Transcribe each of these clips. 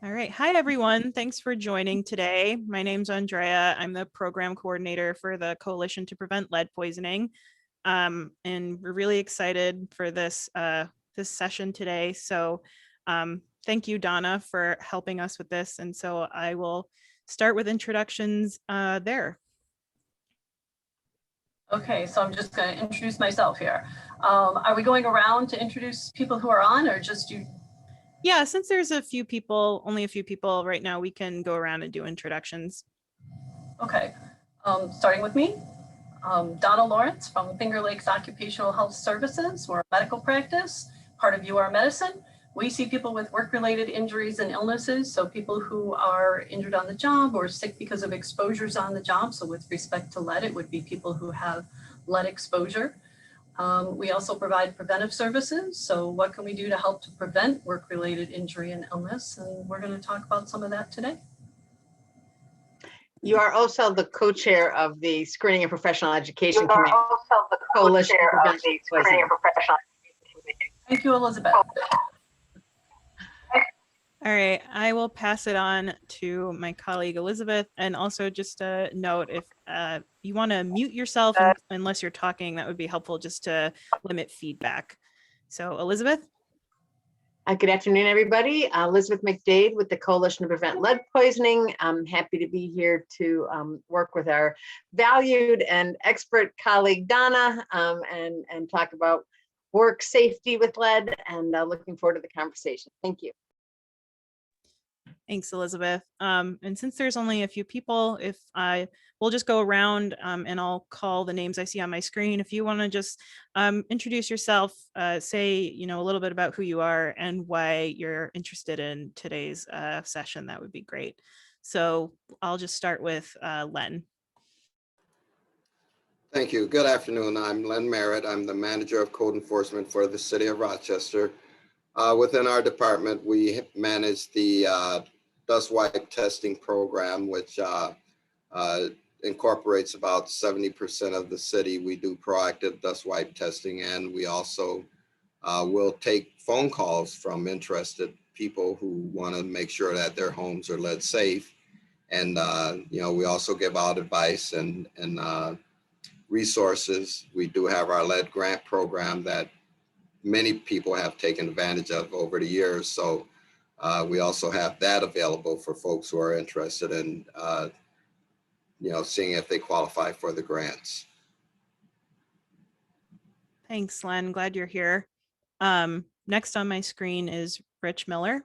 All right. Hi, everyone. Thanks for joining today. My name's Andrea. I'm the program coordinator for the Coalition to Prevent Lead Poisoning. And we're really excited for this session today. So thank you, Donna, for helping us with this. And so I will start with introductions there. Okay, so I'm just going to introduce myself here. Are we going around to introduce people who are on, or just you? Yeah, since there's only a few people right now, we can go around and do introductions. Okay, starting with me, Donna Lawrence from Finger Lakes Occupational Health Services. We're a medical practice, part of UR Medicine. We see people with work-related injuries and illnesses, so people who are injured on the job or sick because of exposures on the job. So with respect to lead, it would be people who have lead exposure. We also provide preventive services. So what can we do to help to prevent work-related injury and illness? And we're going to talk about some of that today. You are also the co-chair of the Screening and Professional Education Committee. Coalition to Prevent Poisoning. Thank you, Elizabeth. All right, I will pass it on to my colleague Elizabeth. And also just a note, if you want to mute yourself unless you're talking, that would be helpful just to limit feedback. So Elizabeth? Good afternoon, everybody. Elizabeth McDade with the Coalition to Prevent Lead Poisoning. I'm happy to be here to work with our valued and expert colleague Donna and talk about work safety with lead, and looking forward to the conversation. Thank you. Thanks, Elizabeth. And since there's only a few people, we'll just go around and I'll call the names I see on my screen. If you want to just introduce yourself, say a little bit about who you are and why you're interested in today's session, that would be great. So I'll just start with Len. Thank you. Good afternoon. I'm Len Merritt. I'm the manager of code enforcement for the city of Rochester. Within our department, we manage the dust wipe testing program, which incorporates about 70% of the city. We do proactive dust wipe testing, and we also will take phone calls from interested people who want to make sure that their homes are lead safe. And we also give out advice and resources. We do have our lead grant program that many people have taken advantage of over the years. So we also have that available for folks who are interested in, seeing if they qualify for the grants. Thanks, Len. Glad you're here. Next on my screen is Rich Miller.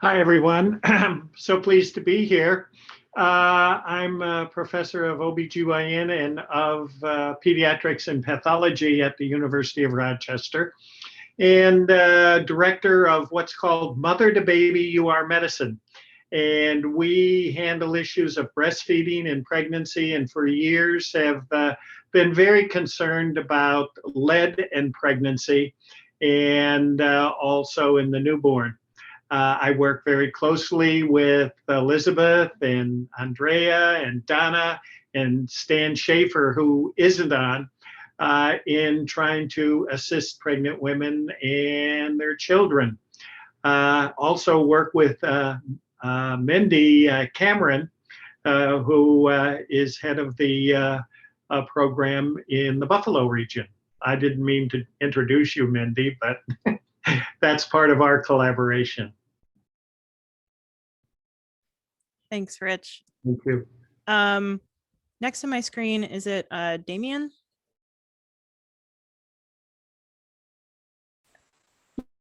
Hi, everyone. I'm so pleased to be here. I'm a professor of OBGYN and of pediatrics and pathology at the University of Rochester, and director of what's called Mother to Baby UR Medicine. And we handle issues of breastfeeding and pregnancy, and for years have been very concerned about lead and pregnancy, and also in the newborn. I work very closely with Elizabeth and Andrea and Donna and Stan Schaefer, who isn't on, in trying to assist pregnant women and their children. Also work with Mindy Cameron, who is head of the program in the Buffalo region. I didn't mean to introduce you, Mindy, but that's part of our collaboration. Thanks, Rich. Thank you. Next on my screen, is it Damien?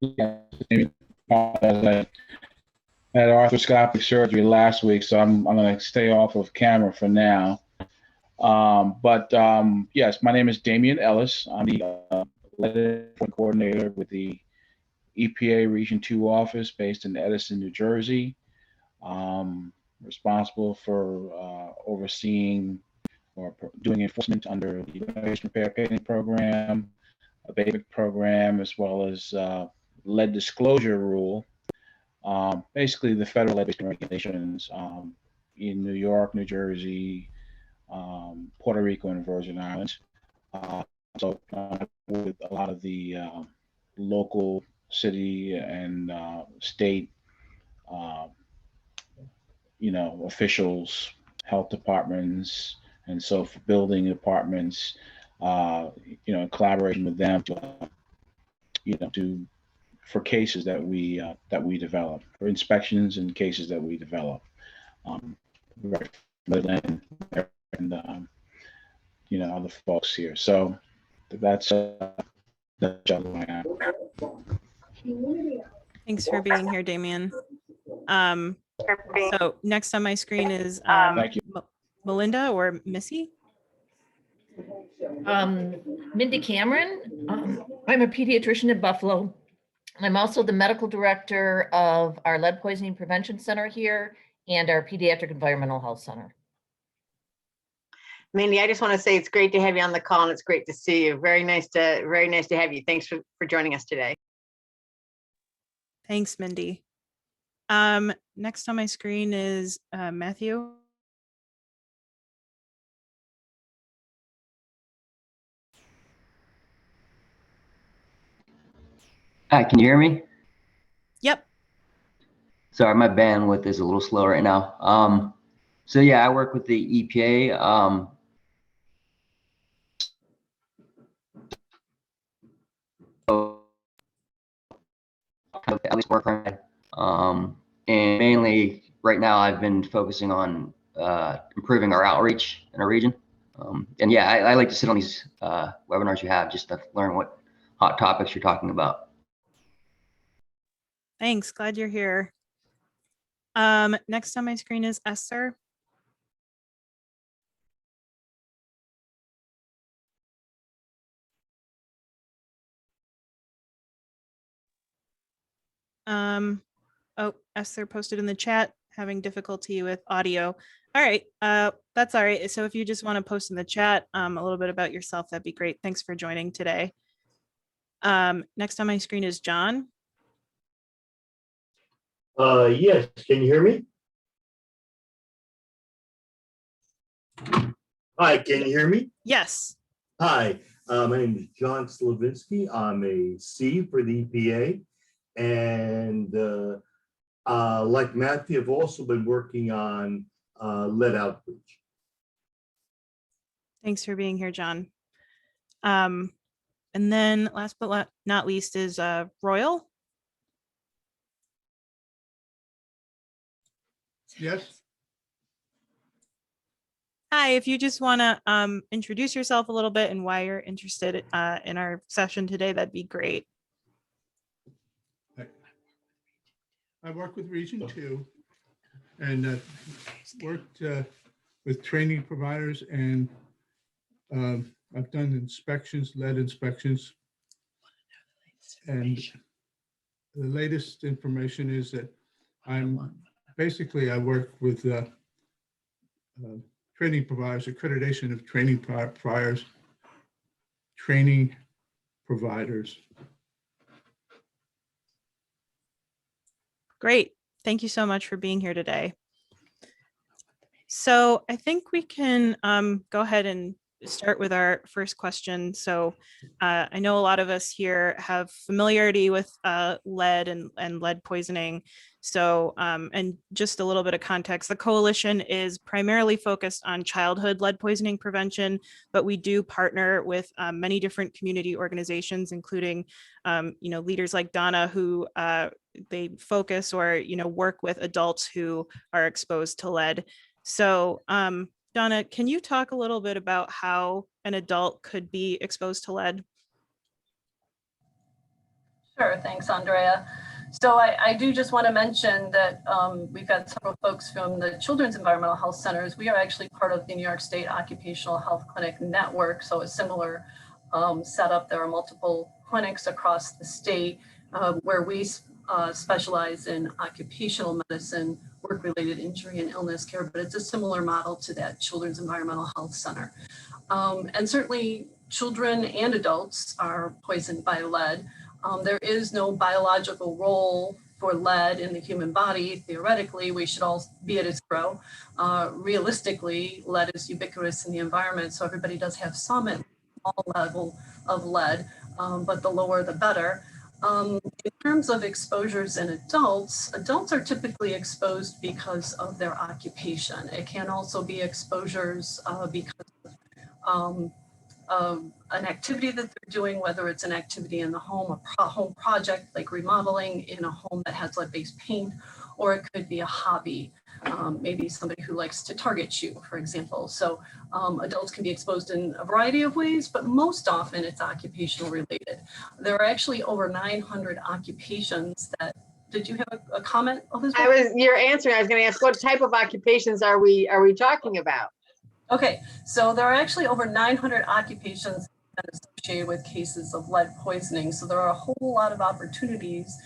Yeah, I had arthroscopic surgery last week, so I'm going to stay off of camera for now. Yes, my name is Damian Ellis. I'm the lead coordinator with the EPA Region 2 office based in Edison, New Jersey. Responsible for overseeing or doing enforcement under the Ventilation Repair Painting Program, abatement program, as well as lead disclosure rule. Basically the federal lead-based regulations in New York, New Jersey, Puerto Rico, and Virgin Islands. So with a lot of the local city and state, officials, health departments, and so for building departments, in collaboration with them to for cases that we develop, for inspections and cases that we develop. And other folks here. So that's who I am. Thanks for being here, Damien. So next on my screen is Thank you. Melinda or Missy. Mindy Cameron. I'm a pediatrician in Buffalo. I'm also the medical director of our lead poisoning prevention center here and our pediatric environmental health center. Mindy, I just want to say it's great to have you on the call and it's great to see you. Very nice to have you. Thanks for joining us today. Thanks, Mindy. Next on my screen is Matthew. Hi, can you hear me? Yep. Sorry, my bandwidth is a little slow right now. So yeah, I work with the EPA. At least work on it. And mainly right now I've been focusing on improving our outreach in our region. And yeah, I like to sit on these webinars you have just to learn what hot topics you're talking about. Thanks. Glad you're here. Next on my screen is Esther. Oh, Esther posted in the chat, having difficulty with audio. All right, that's all right. So if you just want to post in the chat a little bit about yourself, that'd be great. Thanks for joining today. Next on my screen is John. Yes, can you hear me? Hi, can you hear me? Yes. Hi, my name is John Slavinsky. I'm a C for the EPA. And like Matthew, I've also been working on lead outreach. Thanks for being here, John. And then last but not least is Royal. Yes. Hi, if you just want to introduce yourself a little bit and why you're interested in our session today, that'd be great. I work with Region 2 and worked with training providers, and I've done inspections, lead inspections. And the latest information is that I work with training providers, accreditation of training providers, training providers. Great. Thank you so much for being here today. So I think we can go ahead and start with our first question. So I know a lot of us here have familiarity with lead and lead poisoning. So and just a little bit of context, the coalition is primarily focused on childhood lead poisoning prevention, but we do partner with many different community organizations, including leaders like Donna, who they focus or work with adults who are exposed to lead. So Donna, can you talk a little bit about how an adult could be exposed to lead? Sure, thanks, Andrea. So I do just want to mention that we've got several folks from the Children's Environmental Health Centers. We are actually part of the New York State Occupational Health Clinic Network, so a similar setup. There are multiple clinics across the state where we specialize in occupational medicine, work-related injury and illness care, but it's a similar model to that Children's Environmental Health Center. And certainly children and adults are poisoned by lead. There is no biological role for lead in the human body. Theoretically, we should all be at zero. Realistically, lead is ubiquitous in the environment, so everybody does have some level of lead, but the lower the better. In terms of exposures in adults, adults are typically exposed because of their occupation. It can also be exposures because of an activity that they're doing, whether it's an activity in the home, a home project like remodeling in a home that has lead-based paint, or it could be a hobby. Maybe somebody who likes to target shoot, for example. So adults can be exposed in a variety of ways, but most often it's occupational related. There are actually over 900 occupations that, did you have a comment, Elizabeth? You're answering, I was gonna ask, what type of occupations are we talking about? Okay, so there are actually over 900 occupations associated with cases of lead poisoning. So there are a whole lot of opportunities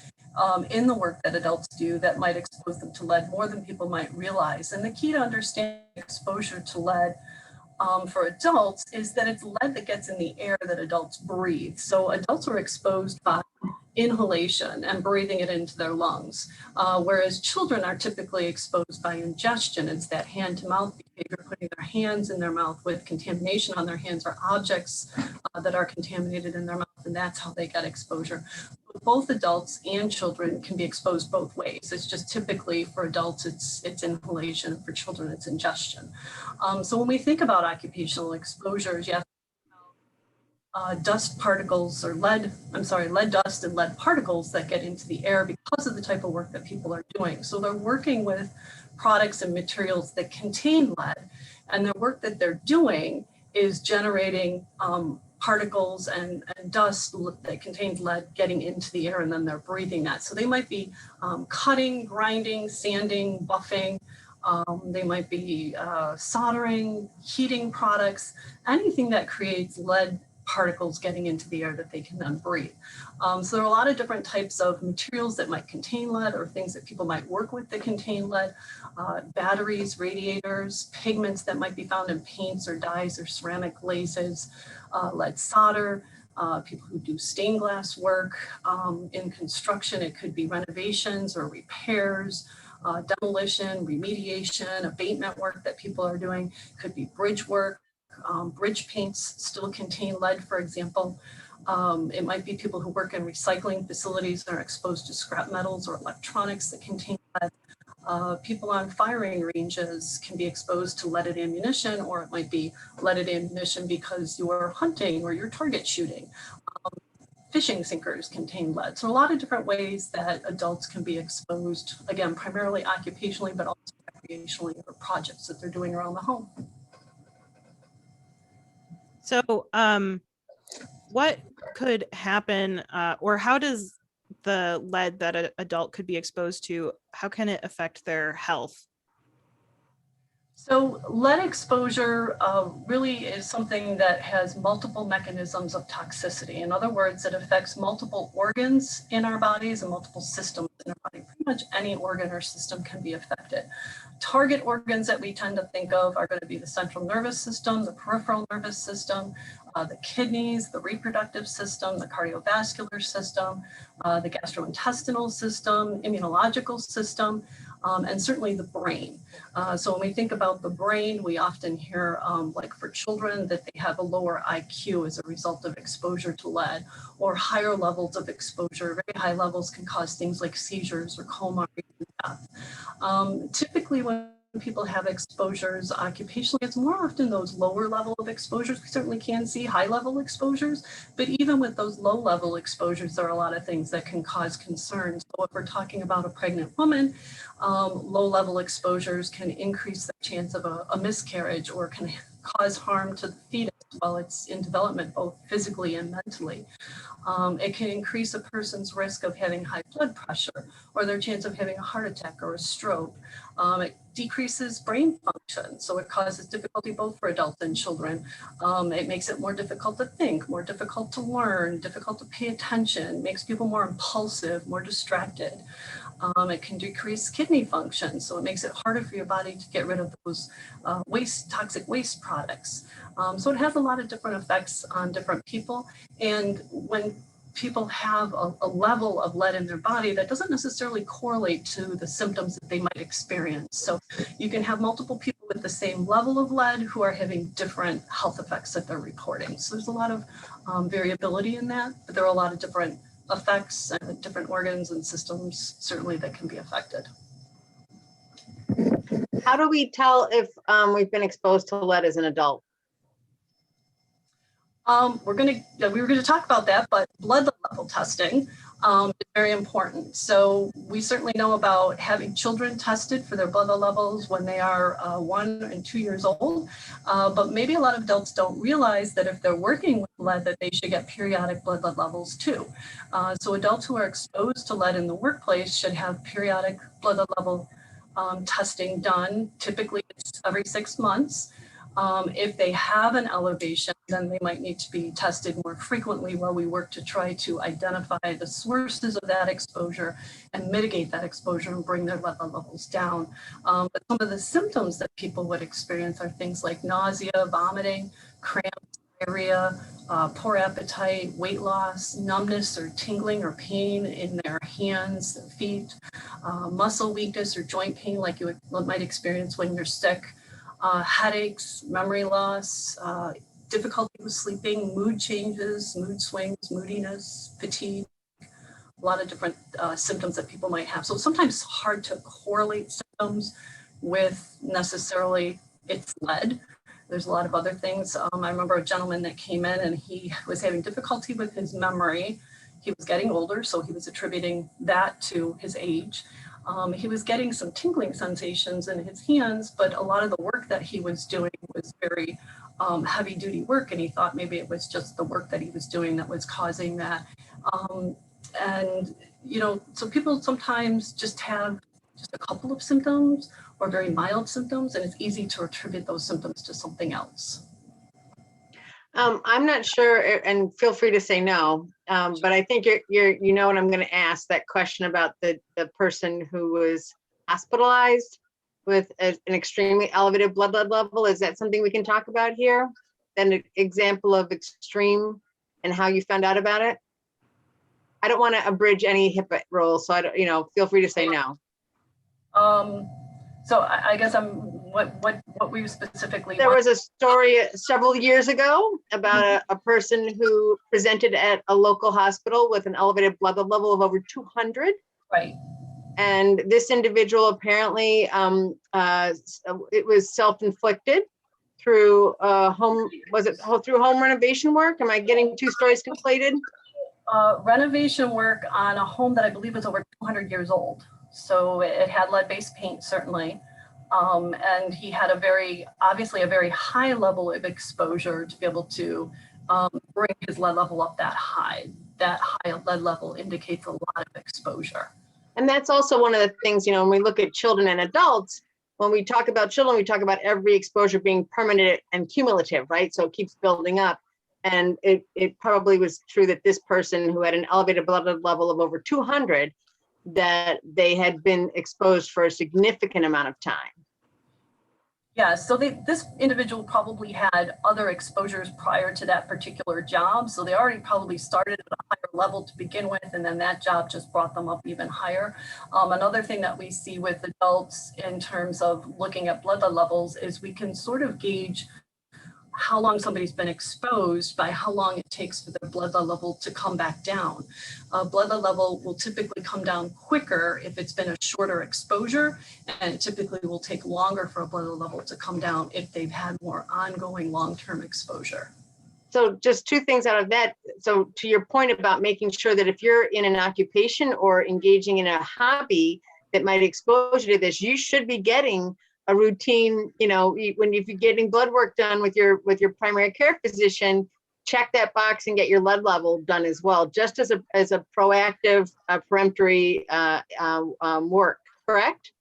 in the work that adults do that might expose them to lead more than people might realize. And the key to understanding exposure to lead for adults is that it's lead that gets in the air that adults breathe. So adults are exposed by inhalation and breathing it into their lungs, whereas children are typically exposed by ingestion. It's that hand-to-mouth behavior, putting their hands in their mouth with contamination on their hands or objects that are contaminated in their mouth, and that's how they get exposure. Both adults and children can be exposed both ways. It's just typically for adults, it's inhalation. For children, it's ingestion. So when we think about occupational exposures, yes, dust particles or lead dust and lead particles that get into the air because of the type of work that people are doing. So they're working with products and materials that contain lead, and the work that they're doing is generating particles and dust that contains lead getting into the air, and then they're breathing that. So they might be cutting, grinding, sanding, buffing. They might be soldering, heating products, anything that creates lead particles getting into the air that they can then breathe. So there are a lot of different types of materials that might contain lead, or things that people might work with that contain lead, batteries, radiators, pigments that might be found in paints or dyes or ceramic glazes, lead solder, people who do stained glass work. In construction, it could be renovations or repairs, demolition, remediation, abatement work that people are doing, could be bridge work. Bridge paints still contain lead, for example. It might be people who work in recycling facilities that are exposed to scrap metals or electronics that contain lead. People on firing ranges can be exposed to leaded ammunition, or it might be leaded ammunition because you're hunting or you're target shooting. Fishing sinkers contain lead. So a lot of different ways that adults can be exposed, again, primarily occupationally, but also recreationally for projects that they're doing around the home. So what could happen, or how does the lead that an adult could be exposed to, how can it affect their health? So lead exposure really is something that has multiple mechanisms of toxicity. In other words, it affects multiple organs in our bodies and multiple systems in our body. Pretty much any organ or system can be affected. Target organs that we tend to think of are going to be the central nervous system, the peripheral nervous system, the kidneys, the reproductive system, the cardiovascular system, the gastrointestinal system, immunological system, and certainly the brain. So when we think about the brain, we often hear, like for children, that they have a lower IQ as a result of exposure to lead, or higher levels of exposure. Very high levels can cause things like seizures or coma or even death. Typically, when people have exposures occupationally, it's more often those lower level of exposures. We certainly can see high level exposures, but even with those low level exposures, there are a lot of things that can cause concerns. So if we're talking about a pregnant woman, low level exposures can increase the chance of a miscarriage, or can cause harm to the fetus while it's in development, both physically and mentally. It can increase a person's risk of having high blood pressure, or their chance of having a heart attack or a stroke. It decreases brain function, so it causes difficulty both for adults and children. It makes it more difficult to think, more difficult to learn, difficult to pay attention, makes people more impulsive, more distracted. It can decrease kidney function, so it makes it harder for your body to get rid of those toxic waste products. So it has a lot of different effects on different people. And when people have a level of lead in their body, that doesn't necessarily correlate to the symptoms that they might experience. So you can have multiple people with the same level of lead who are having different health effects that they're reporting. So there's a lot of variability in that, but there are a lot of different effects and different organs and systems certainly that can be affected. How do we tell if we've been exposed to lead as an adult? We were gonna talk about that, but blood level testing is very important. So we certainly know about having children tested for their blood levels when they are 1 and 2 years old. But maybe a lot of adults don't realize that if they're working with lead, that they should get periodic blood levels too. So adults who are exposed to lead in the workplace should have periodic blood level testing done. Typically it's every 6 months. If they have an elevation, then they might need to be tested more frequently while we work to try to identify the sources of that exposure and mitigate that exposure and bring their lead levels down. But some of the symptoms that people would experience are things like nausea, vomiting, cramps, diarrhea, poor appetite, weight loss, numbness or tingling or pain in their hands, their feet, muscle weakness or joint pain like you might experience when you're sick. Headaches, memory loss, difficulty with sleeping, mood changes, mood swings, moodiness, fatigue, a lot of different symptoms that people might have. So sometimes hard to correlate symptoms with necessarily it's lead. There's a lot of other things. I remember a gentleman that came in and he was having difficulty with his memory. He was getting older, so he was attributing that to his age. He was getting some tingling sensations in his hands, but a lot of the work that he was doing was very heavy duty work. And he thought maybe it was just the work that he was doing that was causing that. And, you know, so people sometimes just have just a couple of symptoms or very mild symptoms, and it's easy to attribute those symptoms to something else. I'm not sure, and feel free to say no, but I think you know what I'm going to ask, that question about the person who was hospitalized with an extremely elevated blood level. Is that something we can talk about here? An example of extreme and how you found out about it? I don't want to abridge any HIPAA rules, so I don't, you know, feel free to say no. So I guess what we specifically. There was a story several years ago about a person who presented at a local hospital with an elevated blood level of over 200. Right. And this individual apparently, it was self-inflicted through through home renovation work? Am I getting two stories conflated? Renovation work on a home that I believe was over 200 years old. So it had lead-based paint, certainly. And he had obviously a very high level of exposure to be able to bring his lead level up that high. That high lead level indicates a lot of exposure. And that's also one of the things, you know, when we look at children and adults, when we talk about children, we talk about every exposure being permanent and cumulative, right? So it keeps building up. And it probably was true that this person who had an elevated blood level of over 200, that they had been exposed for a significant amount of time. Yeah, so this individual probably had other exposures prior to that particular job. So they already probably started at a higher level to begin with, and then that job just brought them up even higher. Another thing that we see with adults in terms of looking at blood levels is we can sort of gauge how long somebody's been exposed by how long it takes for their blood level to come back down. Blood level will typically come down quicker if it's been a shorter exposure, and it typically will take longer for a blood level to come down if they've had more ongoing long-term exposure. So just two things out of that. So to your point about making sure that if you're in an occupation or engaging in a hobby that might expose you to this, you should be getting a routine, you know, if you're getting blood work done with your primary care physician, check that box and get your lead level done as well, just as a proactive, peremptory work, correct?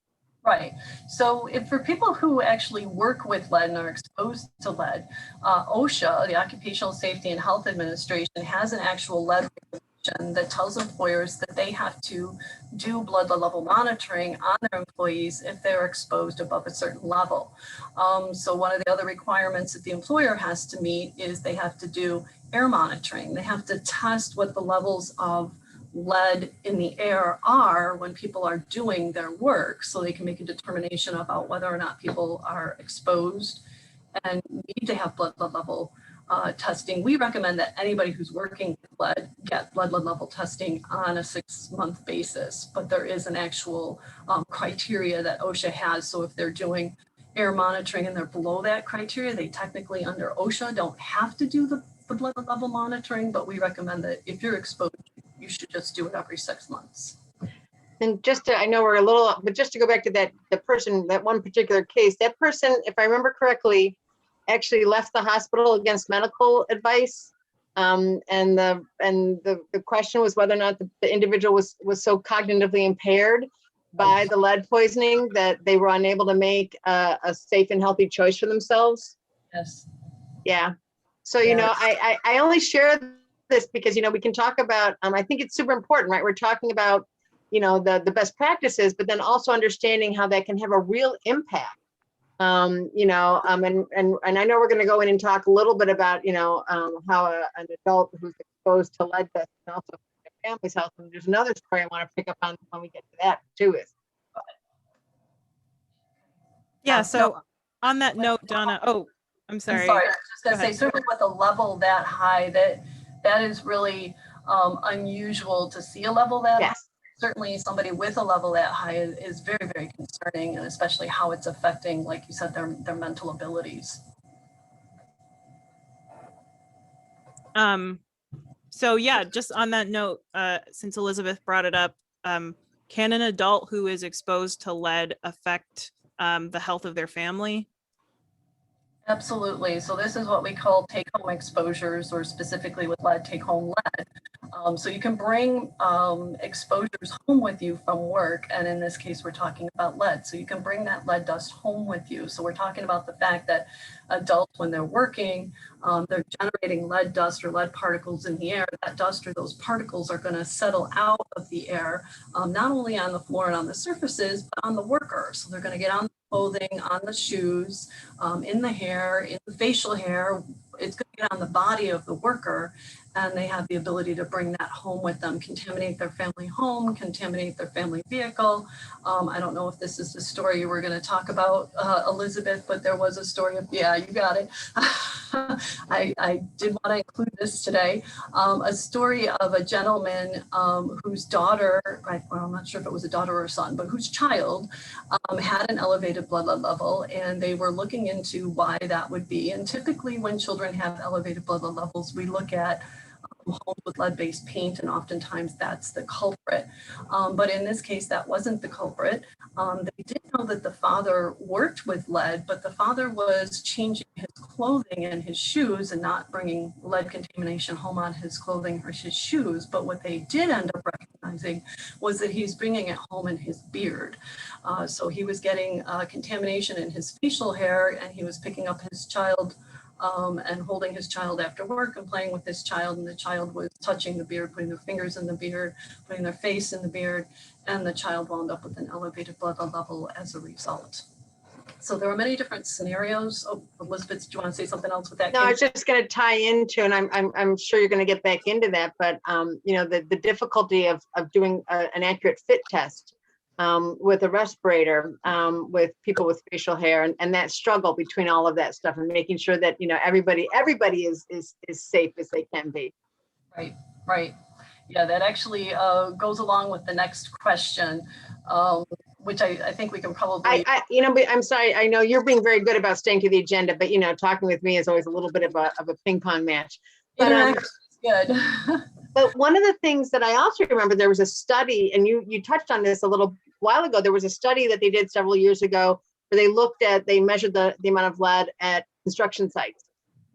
Right. So for people who actually work with lead and are exposed to lead, OSHA, the Occupational Safety and Health Administration, has an actual lead regulation that tells employers that they have to do blood level monitoring on their employees if they're exposed above a certain level. So one of the other requirements that the employer has to meet is they have to do air monitoring. They have to test what the levels of lead in the air are when people are doing their work, so they can make a determination about whether or not people are exposed and need to have blood level testing. We recommend that anybody who's working with lead get lead level testing on a 6-month basis, but there is an actual criteria that OSHA has. So if they're doing air monitoring and they're below that criteria, they technically under OSHA don't have to do the blood level monitoring, but we recommend that if you're exposed, you should just do it every 6 months. And just to, I know we're a little, but just to go back to that, the person, that one particular case, that person, if I remember correctly, actually left the hospital against medical advice. And the question was whether or not the individual was so cognitively impaired by the lead poisoning that they were unable to make a safe and healthy choice for themselves. Yes. Yeah. So, you know, I only share this because, you know, we can talk about, I think it's super important, right? We're talking about, you know, the best practices, but then also understanding how that can have a real impact. You know, and I know we're going to go in and talk a little bit about, you know, how an adult who's exposed to lead dust can also affect their family's health. And there's another story I want to pick up on when we get to that too. Yeah. So on that note, Donna, I'm sorry. I'm sorry. I was just going to say, certainly with a level that high, that is really unusual to see a level that high. Certainly somebody with a level that high is very, very concerning, and especially how it's affecting, like you said, their mental abilities. So yeah, just on that note, since Elizabeth brought it up, can an adult who is exposed to lead affect the health of their family? Absolutely. So this is what we call take-home exposures, or specifically with lead, take-home lead. So you can bring exposures home with you from work. And in this case, we're talking about lead. So you can bring that lead dust home with you. So we're talking about the fact that adults, when they're working, they're generating lead dust or lead particles in the air. That dust or those particles are going to settle out of the air, not only on the floor and on the surfaces, but on the worker. So they're going to get on the clothing, on the shoes, in the hair, in the facial hair. It's going to get on the body of the worker, and they have the ability to bring that home with them, contaminate their family home, contaminate their family vehicle. I don't know if this is the story you were going to talk about, Elizabeth, but there was a story of, yeah, you got it. I did want to include this today, a story of a gentleman whose daughter, well, I'm not sure if it was a daughter or a son, but whose child had an elevated blood lead level, and they were looking into why that would be. And typically when children have elevated blood lead levels, we look at homes with lead-based paint, and oftentimes that's the culprit. But in this case, that wasn't the culprit. They did know that the father worked with lead, but the father was changing his clothing and his shoes and not bringing lead contamination home on his clothing or his shoes. But what they did end up recognizing was that he's bringing it home in his beard. So he was getting contamination in his facial hair, and he was picking up his child and holding his child after work and playing with his child, and the child was touching the beard, putting their fingers in the beard, putting their face in the beard, and the child wound up with an elevated blood level as a result. So there were many different scenarios. Oh, Elizabeth, do you want to say something else with that? No, I was just going to tie into, and I'm sure you're going to get back into that, but you know, the difficulty of doing an accurate fit test with a respirator, with people with facial hair, and that struggle between all of that stuff, and making sure that, you know, everybody is safe as they can be. Right. Yeah, that actually goes along with the next question, which I think we can probably. You know, but I'm sorry. I know you're being very good about staying to the agenda, but you know, talking with me is always a little bit of a ping pong match. But good. But one of the things that I also remember, there was a study, and you touched on this a little while ago. There was a study that they did several years ago where they measured the amount of lead at construction sites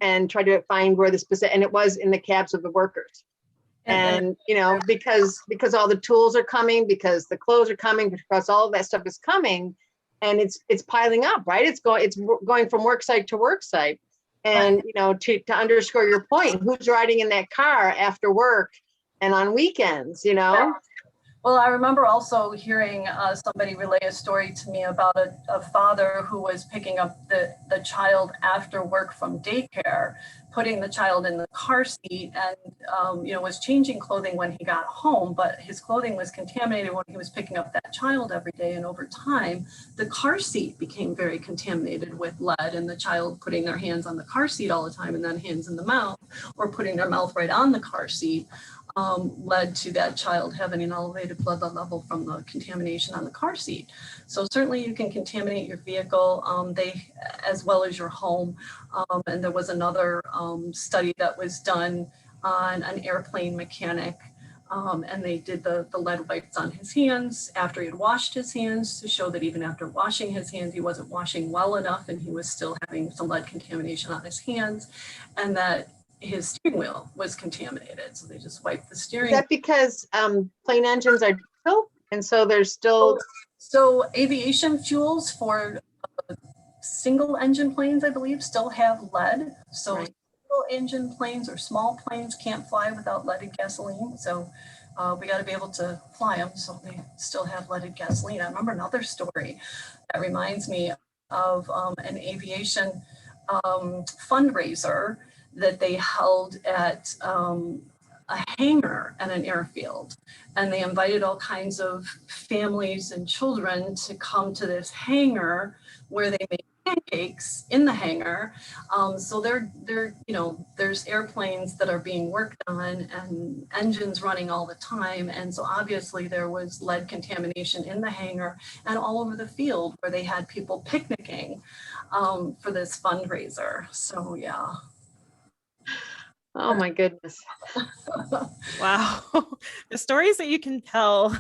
and tried to find where the specific, and it was in the cabs of the workers. And, you know, because all the tools are coming, because the clothes are coming, because all of that stuff is coming, and it's piling up, right? It's going from work site to work site. And, you know, to underscore your point, who's riding in that car after work and on weekends, you know? Well, I remember also hearing somebody relay a story to me about a father who was picking up the child after work from daycare, putting the child in the car seat, and was changing clothing when he got home, but his clothing was contaminated when he was picking up that child every day. And over time, the car seat became very contaminated with lead, and the child putting their hands on the car seat all the time and then hands in the mouth, or putting their mouth right on the car seat, led to that child having an elevated blood level from the contamination on the car seat. So certainly you can contaminate your vehicle, as well as your home. And there was another study that was done on an airplane mechanic, and they did the lead wipes on his hands after he had washed his hands to show that even after washing his hands, he wasn't washing well enough and he was still having some lead contamination on his hands, and that his steering wheel was contaminated. So they just wiped the Is steering. that because plane engines are diesel? And so there's still. So aviation fuels for single engine planes, I believe, still have lead. So Right. single engine planes or small planes can't fly without leaded gasoline. So we got to be able to fly them. So they still have leaded gasoline. I remember another story that reminds me of an aviation fundraiser that they held at a hangar at an airfield, and they invited all kinds of families and children to come to this hangar where they made pancakes in the hangar. So there's airplanes that are being worked on and engines running all the time, and so obviously there was lead contamination in the hangar and all over the field where they had people picnicking for this fundraiser. So yeah. Oh my goodness. Wow. The stories that you can tell,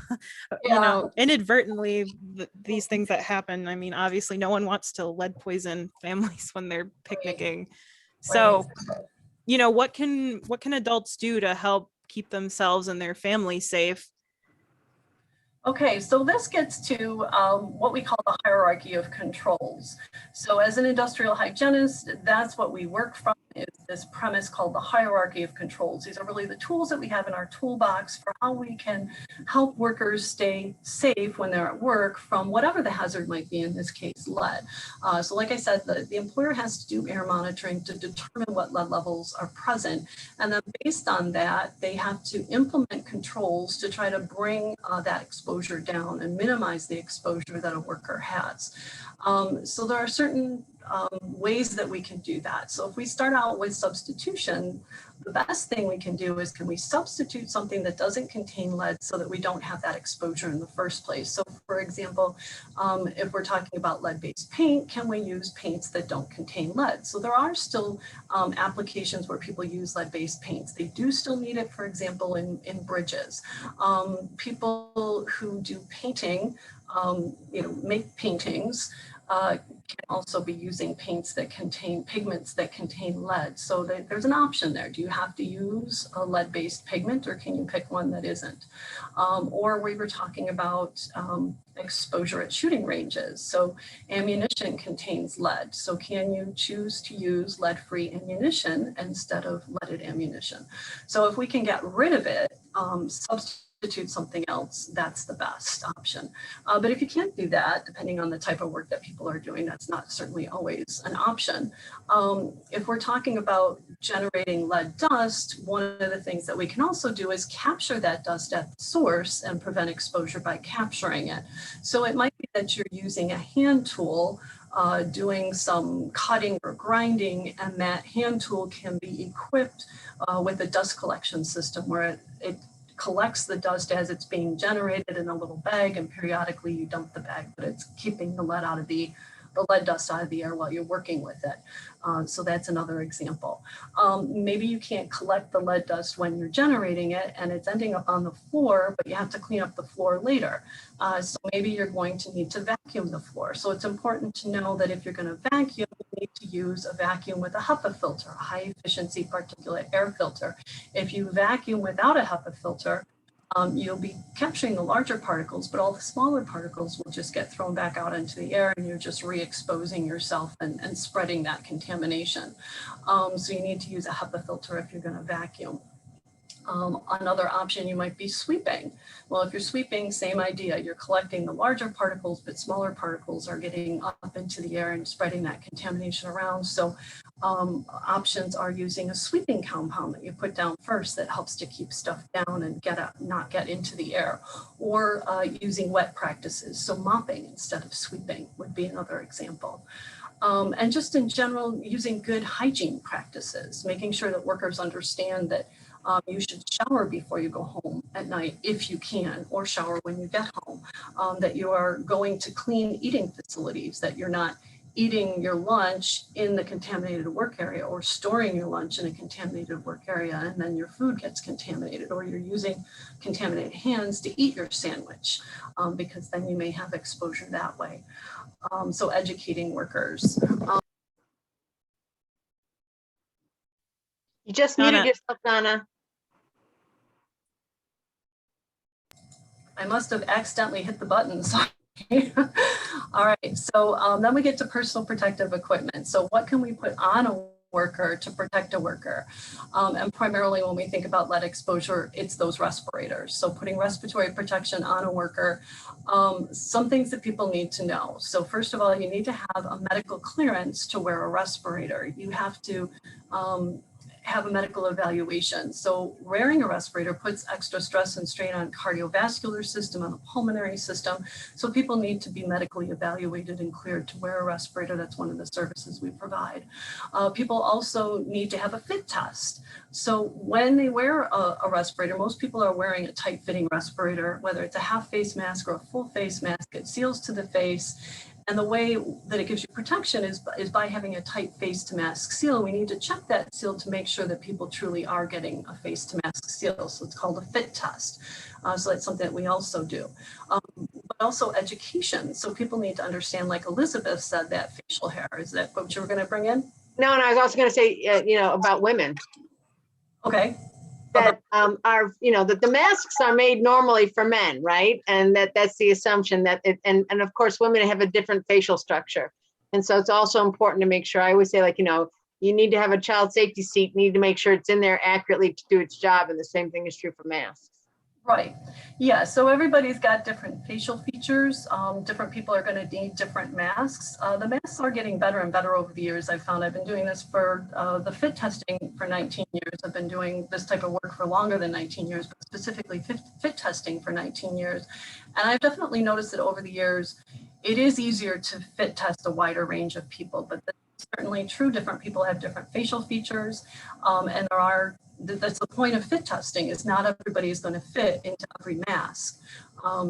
inadvertently, these things that happen. I mean, obviously no one wants to lead poison families when they're picnicking. So, what can adults do to help keep themselves and their family safe? Okay, so this gets to what we call the hierarchy of controls. So as an industrial hygienist, that's what we work from, is this premise called the hierarchy of controls. These are really the tools that we have in our toolbox for how we can help workers stay safe when they're at work from whatever the hazard might be, in this case, lead. So like I said, the employer has to do air monitoring to determine what lead levels are present. And then based on that, they have to implement controls to try to bring that exposure down and minimize the exposure that a worker has. So there are certain ways that we can do that. So if we start out with substitution, the best thing we can do is, can we substitute something that doesn't contain lead so that we don't have that exposure in the first place? So for example, if we're talking about lead-based paint, can we use paints that don't contain lead? So there are still applications where people use lead-based paints. They do still need it, for example, in bridges. People who do painting, make paintings, can also be using paints that contain pigments that contain lead. So there's an option there. Do you have to use a lead-based pigment, or can you pick one that isn't? Or we were talking about exposure at shooting ranges. So ammunition contains lead. So can you choose to use lead-free ammunition instead of leaded ammunition? So if we can get rid of it, substitute something else, that's the best option. But if you can't do that, depending on the type of work that people are doing, that's not certainly always an option. If we're talking about generating lead dust, one of the things that we can also do is capture that dust at the source and prevent exposure by capturing it. So it might be that you're using a hand tool, doing some cutting or grinding, and that hand tool can be equipped with a dust collection system where it collects the dust as it's being generated in a little bag, and periodically you dump the bag, but it's keeping the lead dust out of the air while you're working with it. So that's another example. Maybe you can't collect the lead dust when you're generating it and it's ending up on the floor, but you have to clean up the floor later. So maybe you're going to need to vacuum the floor. So it's important to know that if you're going to vacuum, you need to use a vacuum with a HEPA filter, a high efficiency particulate air filter. If you vacuum without a HEPA filter, you'll be capturing the larger particles, but all the smaller particles will just get thrown back out into the air, and you're just re-exposing yourself and spreading that contamination. So you need to use a HEPA filter if you're going to vacuum. Another option, you might be sweeping. Well, if you're sweeping, same idea. You're collecting the larger particles, but smaller particles are getting up into the air and spreading that contamination around. So options are using a sweeping compound that you put down first that helps to keep stuff down and not get into the air, or using wet practices. So mopping instead of sweeping would be another example. And just in general, using good hygiene practices, making sure that workers understand that you should shower before you go home at night if you can, or shower when you get home, that you are going to clean eating facilities, that you're not eating your lunch in the contaminated work area or storing your lunch in a contaminated work area and then your food gets contaminated, or you're using contaminated hands to eat your sandwich, because then you may have exposure that way. So educating workers. You just Donna. muted yourself, Donna. I must have accidentally hit the button. Sorry. All right, so then we get to personal protective equipment. So what can we put on a worker to protect a worker? And primarily when we think about lead exposure, it's those respirators. So putting respiratory protection on a worker, some things that people need to know. So first of all, you need to have a medical clearance to wear a respirator. You have to have a medical evaluation. So wearing a respirator puts extra stress and strain on cardiovascular system, on the pulmonary system. So people need to be medically evaluated and cleared to wear a respirator. That's one of the services we provide. People also need to have a fit test. So when they wear a respirator, most people are wearing a tight fitting respirator, whether it's a half face mask or a full face mask, it seals to the face. And the way that it gives you protection is by having a tight face to mask seal. We need to check that seal to make sure that people truly are getting a face to mask seal. So it's called a fit test. So that's something that we also do. But also education. So people need to understand, like Elizabeth said, that facial hair. Is that what you were going to bring in? No, and I was also going to say, about women. Okay. That that the masks are made normally for men, right? And that's the assumption that and of course women have a different facial structure. And so it's also important to make sure, I always say, like, you need to have a child safety seat, you need to make sure it's in there accurately to do its job. And the same thing is true for masks. Right. Yeah. So everybody's got different facial features. Different people are going to need different masks. The masks are getting better and better over the years. I've been doing this for the fit testing for 19 years. I've been doing this type of work for longer than 19 years, but specifically fit testing for 19 years. And I've definitely noticed that over the years, it is easier to fit test a wider range of people, but that's certainly true. Different people have different facial features, and that's the point of fit testing, is not everybody is going to fit into every mask.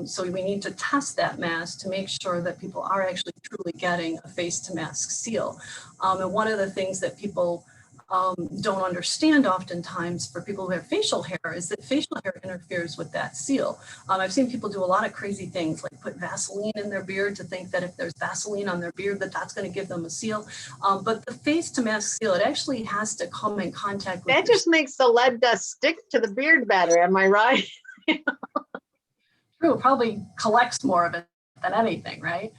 So we need to test that mask to make sure that people are actually truly getting a face to mask seal. And one of the things that people don't understand oftentimes for people who have facial hair is that facial hair interferes with that seal. I've seen people do a lot of crazy things, like put Vaseline in their beard to think that if there's Vaseline on their beard, that's going to give them a seal. But the face to mask seal, it actually has to come in contact with. That just makes the lead dust stick to the beard better. Am I right? True, probably collects more of it than anything, right?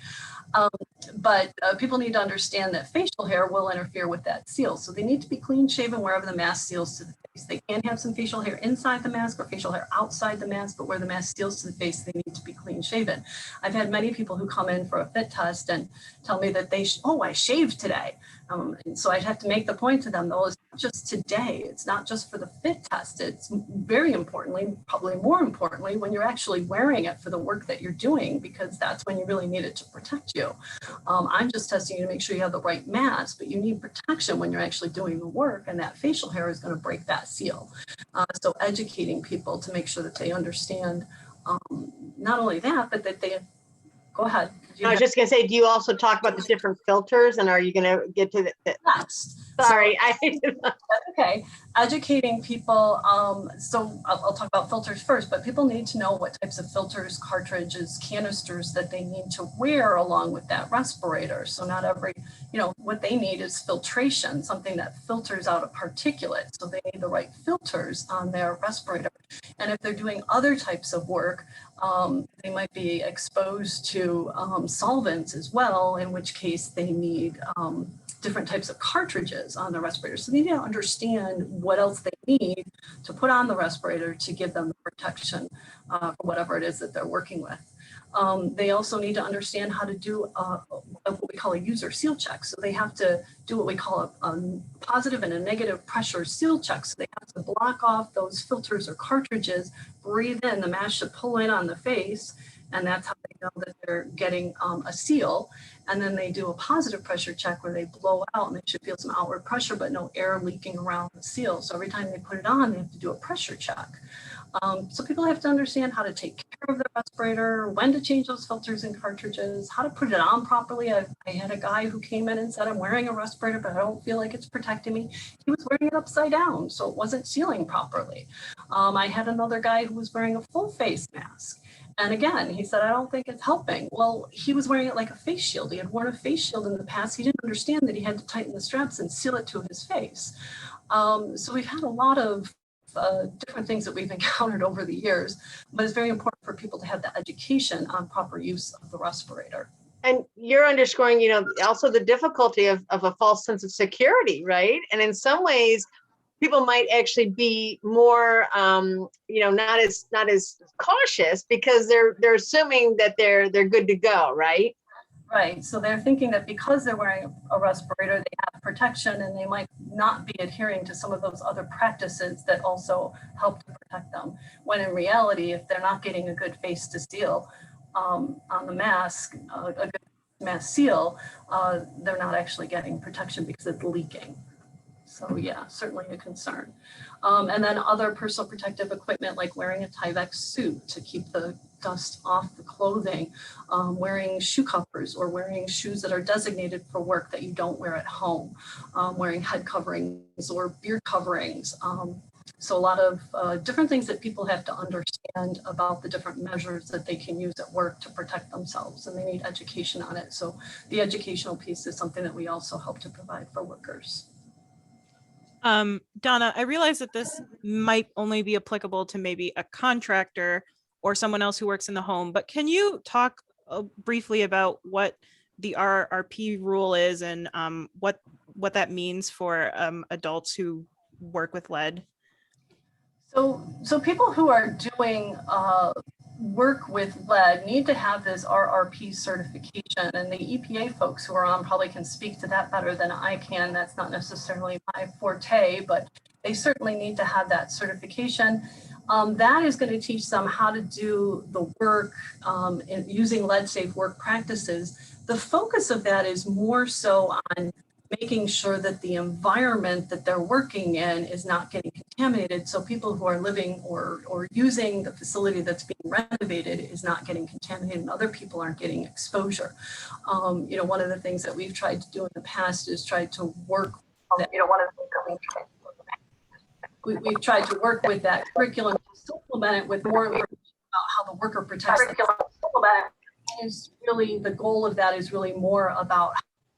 But people need to understand that facial hair will interfere with that seal. So they need to be clean shaven wherever the mask seals to the face. They can have some facial hair inside the mask or facial hair outside the mask, but where the mask seals to the face, they need to be clean shaven. I've had many people who come in for a fit test and tell me that I shaved today. And so I'd have to make the point to them, though, it's not just today. It's not just for the fit test. It's very importantly, probably more importantly, when you're actually wearing it for the work that you're doing, because that's when you really need it to protect you. I'm just testing you to make sure you have the right mask, but you need protection when you're actually doing the work, and that facial hair is going to break that seal. So educating people to make sure that they understand not only that, but that they, go ahead. I was just going to say, do you also talk about the different filters, and are you going to get to the Yes. Sorry, okay. Educating people. So I'll talk about filters first, but people need to know what types of filters, cartridges, canisters that they need to wear along with that respirator. So not every, what they need is filtration, something that filters out a particulate. So they need the right filters on their respirator. And if they're doing other types of work, They might be exposed to solvents as well, in which case they need different types of cartridges on the respirator. So they need to understand what else they need to put on the respirator to give them the protection for whatever it is that they're working with. They also need to understand how to do what we call a user seal check. So they have to do what we call a positive and a negative pressure seal check. So they have to block off those filters or cartridges, breathe in, the mask should pull in on the face, and that's how they know that they're getting a seal. And then they do a positive pressure check where they blow out and they should feel some outward pressure, but no air leaking around the seal. So every time they put it on, they have to do a pressure check. So people have to understand how to take care of the respirator, when to change those filters and cartridges, how to put it on properly. I had a guy who came in and said, I'm wearing a respirator, but I don't feel like it's protecting me. He was wearing it upside down, so it wasn't sealing properly. I had another guy who was wearing a full face mask. And again, he said, I don't think it's helping. Well, he was wearing it like a face shield. He had worn a face shield in the past. He didn't understand that he had to tighten the straps and seal it to his face. So we've had a lot of different things that we've encountered over the years, but it's very important for people to have the education on proper use of the respirator. And you're underscoring, also the difficulty of a false sense of security, right? And in some ways, people might actually be more, not as cautious because they're assuming that they're good to go, right? Right. So they're thinking that because they're wearing a respirator, they have protection, and they might not be adhering to some of those other practices that also help to protect them. When in reality, if they're not getting a good face to seal on the mask, a good mask seal, they're not actually getting protection because it's leaking. So yeah, certainly a concern. And then other personal protective equipment like wearing a Tyvek suit to keep the dust off the clothing, wearing shoe covers or wearing shoes that are designated for work that you don't wear at home, wearing head coverings or beard coverings. So a lot of different things that people have to understand about the different measures that they can use at work to protect themselves, and they need education on it. So the educational piece is something that we also help to provide for workers. Donna, I realize that this might only be applicable to maybe a contractor or someone else who works in the home, but can you talk briefly about what the RRP rule is and what that means for adults who work with lead? So people who are doing work with lead need to have this RRP certification, and the EPA folks who are on probably can speak to that better than I can. That's not necessarily my forte, but they certainly need to have that certification. That is going to teach them how to do the work using lead safe work practices. The focus of that is more so on making sure that the environment that they're working in is not getting contaminated. So people who are living or using the facility that's being renovated is not getting contaminated, and other people aren't getting exposure. One of the things that we've tried to do in the past is try to work. We've tried to work with that curriculum to supplement it with more information about how the worker protects. Is really the goal of that is really more about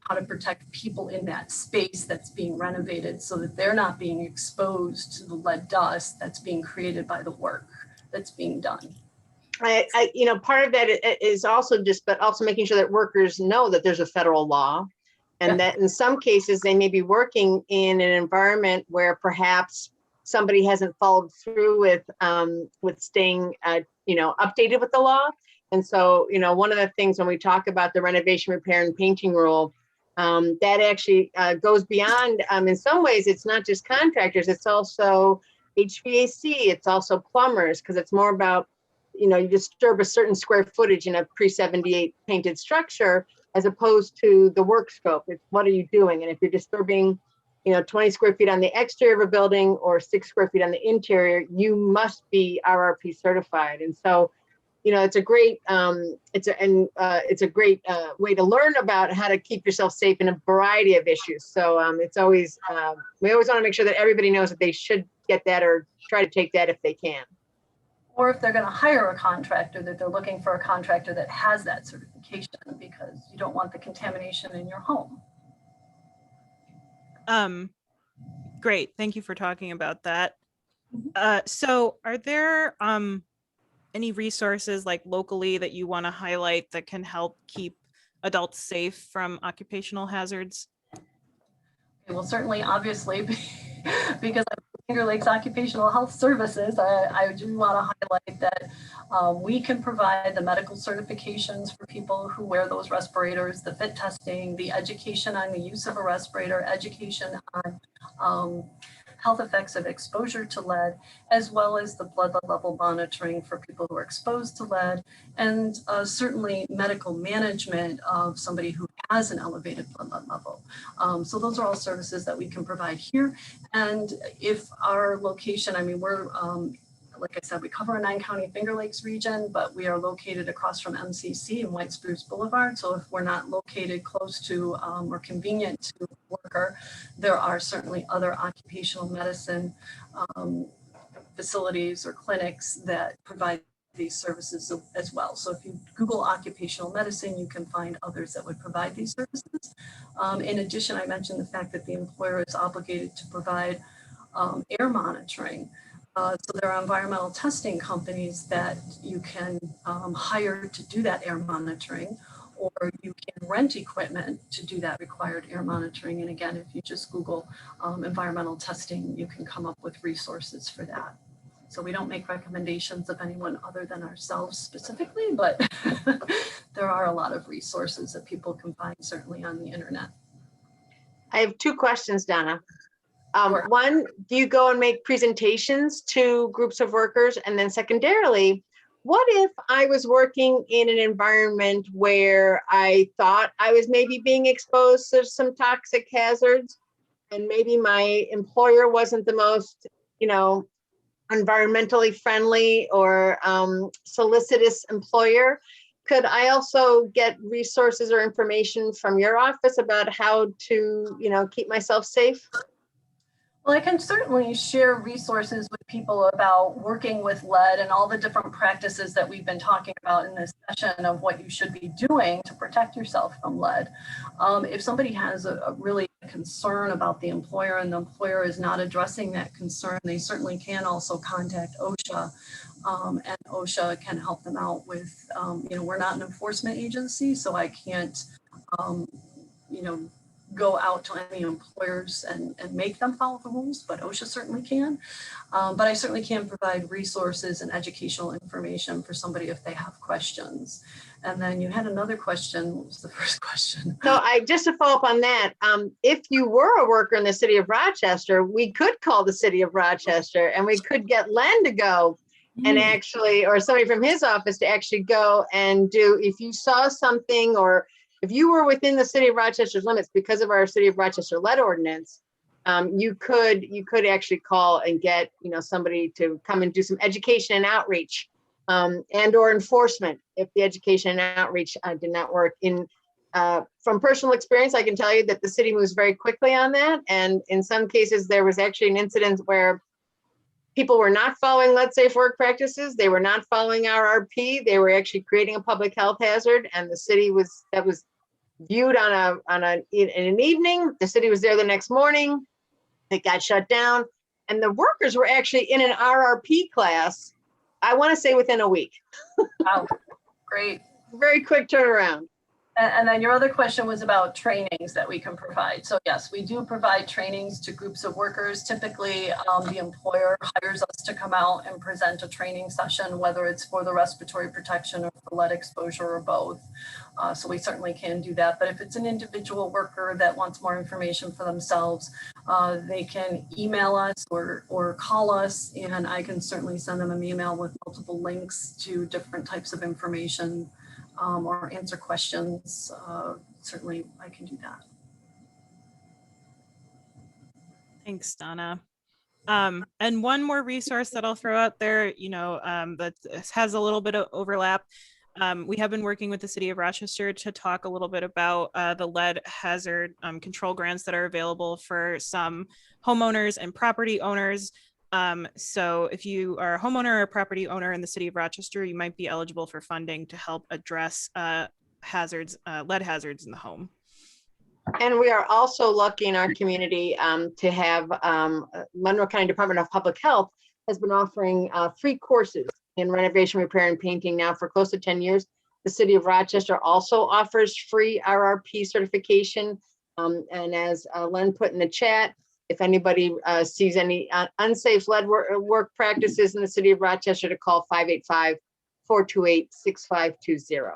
how to protect people in that space that's being renovated so that they're not being exposed to the lead dust that's being created by the work that's being done. Part of that is also but also making sure that workers know that there's a federal law, and that in some cases they may be working in an environment where perhaps somebody hasn't followed through with staying, updated with the law. And so, one of the things when we talk about the renovation, repair, and painting rule, that actually goes beyond, in some ways, it's not just contractors, it's also HVAC, it's also plumbers, because it's more about, you disturb a certain square footage in a pre-78 painted structure, as opposed to the work scope. It's what are you doing? And if you're disturbing, 20 square feet on the exterior of a building or 6 square feet on the interior, you must be RRP certified. And so, it's a great way to learn about how to keep yourself safe in a variety of issues. So it's always we always want to make sure that everybody knows that they should get that or try to take that if they can. Or if they're going to hire a contractor, that they're looking for a contractor that has that certification, because you don't want the contamination in your home. Great, thank you for talking about that. So are there any resources like locally that you want to highlight that can help keep adults safe from occupational hazards? Well, certainly, obviously, because I'm Finger Lakes Occupational Health Services, I do want to highlight that we can provide the medical certifications for people who wear those respirators, the fit testing, the education on the use of a respirator, education on health effects of exposure to lead, as well as the blood level monitoring for people who are exposed to lead, and certainly medical management of somebody who has an elevated blood lead level. So those are all services that we can provide here. And if our location, I mean, we're, like I said, we cover a 9-county Finger Lakes region, but we are located across from MCC and White Spruce Boulevard. So if we're not located close to or convenient to a worker, there are certainly other occupational medicine facilities or clinics that provide these services as well. So if you Google occupational medicine, you can find others that would provide these services. In addition, I mentioned the fact that the employer is obligated to provide air monitoring. So there are environmental testing companies that you can hire to do that air monitoring, or you can rent equipment to do that required air monitoring. And again, if you just Google environmental testing, you can come up with resources for that. So we don't make recommendations of anyone other than ourselves specifically, but there are a lot of resources that people can find certainly on the internet. I have 2 questions, Donna. Sure. One, do you go and make presentations to groups of workers? And then secondarily, what if I was working in an environment where I thought I was maybe being exposed to some toxic hazards, and maybe my employer wasn't the most, environmentally friendly or solicitous employer? Could I also get resources or information from your office about how to, keep myself safe? Well, I can certainly share resources with people about working with lead and all the different practices that we've been talking about in this session of what you should be doing to protect yourself from lead. If somebody has a really concern about the employer and the employer is not addressing that concern, they certainly can also contact OSHA, and OSHA can help them out with, we're not an enforcement agency, so I can't, go out to any employers and make them follow the rules, but OSHA certainly can. But I certainly can provide resources and educational information for somebody if they have questions. And then you had another question. What was the first question? So just to follow up on that, if you were a worker in the city of Rochester, we could call the city of Rochester and we could get Len to go and actually, or somebody from his office to actually go and do, if you saw something, or if you were within the city of Rochester's limits because of our city of Rochester lead ordinance, you could actually call and get somebody to come and do some education and outreach, and or enforcement if the education and outreach did not work. From personal experience, I can tell you that the city moves very quickly on that, and in some cases there was actually an incident where people were not following lead safe work practices. They were not following RRP. They were actually creating a public health hazard, and the city was viewed in an evening. The city was there the next morning. It got shut down, and the workers were actually in an RRP class, I want to say within a week. Wow, great. Very quick turnaround. And then your other question was about trainings that we can provide. So yes, we do provide trainings to groups of workers. Typically, the employer hires us to come out and present a training session, whether it's for the respiratory protection or for lead exposure or both. So we certainly can do that. But if it's an individual worker that wants more information for themselves, they can email us or call us, and I can certainly send them an email with multiple links to different types of information. Or answer questions, certainly I can do that. Thanks, Donna. And one more resource that I'll throw out there, that has a little bit of overlap. We have been working with the city of Rochester to talk a little bit about the lead hazard control grants that are available for some homeowners and property owners. So if you are a homeowner or a property owner in the city of Rochester, you might be eligible for funding to help address lead hazards in the home. And we are also lucky in our community to have Monroe County Department of Public Health has been offering free courses in renovation, repair, and painting now for close to 10 years. The city of Rochester also offers free RRP certification. And as Len put in the chat, if anybody sees any unsafe lead work practices in the city of Rochester, to call 585-428-6520.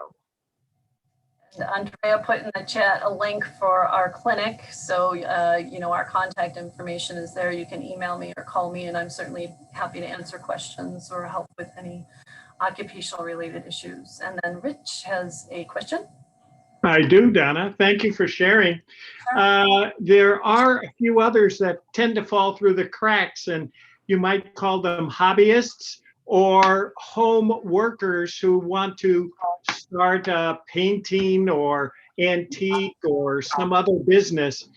Andrea put in the chat a link for our clinic. So, you know, our contact information is there. You can email me or call me, and I'm certainly happy to answer questions or help with any occupational related issues. And then Rich has a question. I do, Donna. Thank you for sharing. There are a few others that tend to fall through the cracks, and you might call them hobbyists or home workers who want to start painting or antique or some other business.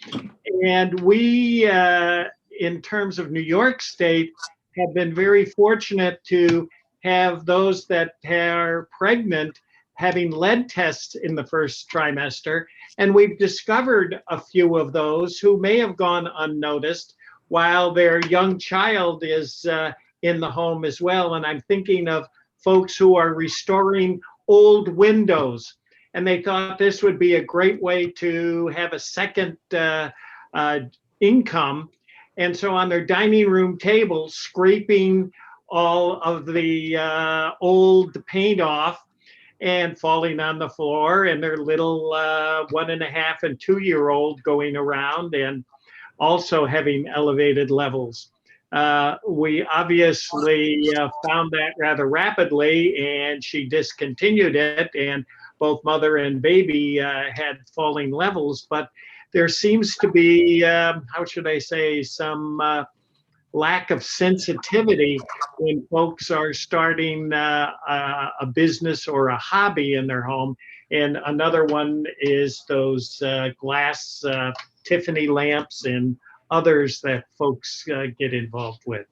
And we, in terms of New York State, have been very fortunate to have those that are pregnant having lead tests in the first trimester. And we've discovered a few of those who may have gone unnoticed while their young child is in the home as well. And I'm thinking of folks who are restoring old windows. And they thought this would be a great way to have a second income. And so on their dining room table, scraping all of the old paint off and falling on the floor, and their little 1.5 and 2-year-old going around and also having elevated levels. We obviously found that rather rapidly, and she discontinued it, and both mother and baby had falling levels, but there seems to be, how should I say, some lack of sensitivity when folks are starting a business or a hobby in their home. And another one is those glass Tiffany lamps and others that folks get involved with.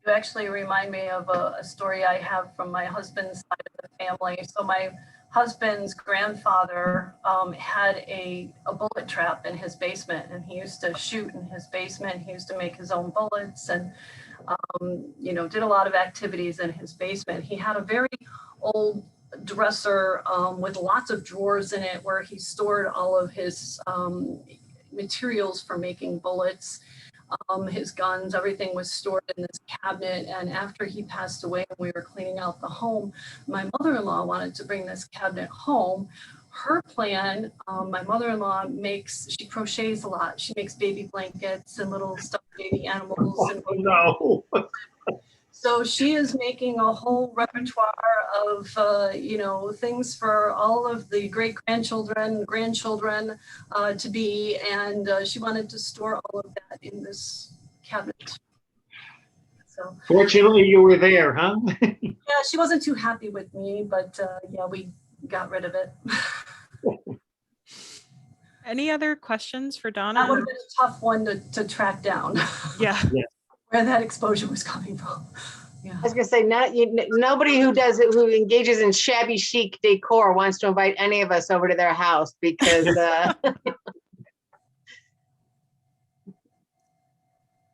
You actually remind me of a story I have from my husband's side of the family. So my husband's grandfather had a bullet trap in his basement, and he used to shoot in his basement. He used to make his own bullets and, you know, did a lot of activities in his basement. He had a very old dresser with lots of drawers in it where he stored all of his materials for making bullets. His guns, everything was stored in this cabinet. And after he passed away and we were cleaning out the home, my mother-in-law wanted to bring this cabinet home. Her plan, my mother-in-law she crochets a lot. She makes baby blankets and little stuffed baby animals. Oh, and no. So she is making a whole repertoire of, you know, things for all of the great-grandchildren, grandchildren to be, and she wanted to store all of that in this cabinet. So Fortunately, you were there, huh? yeah, she wasn't too happy with me, but yeah, we got rid of it. Any other questions for Donna? That would have been a tough one to track down. Yeah. Where that exposure was coming from. Yeah. I was gonna say, nobody who engages in shabby chic decor wants to invite any of us over to their house because.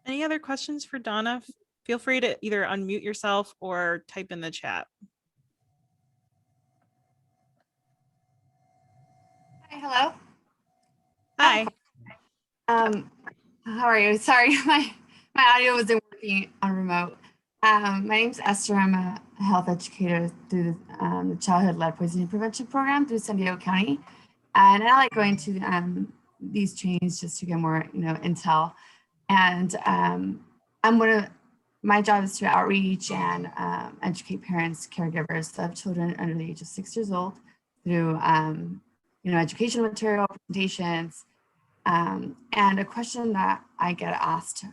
Any other questions for Donna? Feel free to either unmute yourself or type in the chat. Hi, hello. Hi. How are you? Sorry, my audio wasn't working on remote. My name's Esther. I'm a health educator through the Childhood Lead Poisoning Prevention Program through San Diego County, and I like going to these trainings just to get more, you know, intel. And my job is to outreach and educate parents, caregivers of children under the age of 6 years old through, you know, educational material, presentations. And a question that I get asked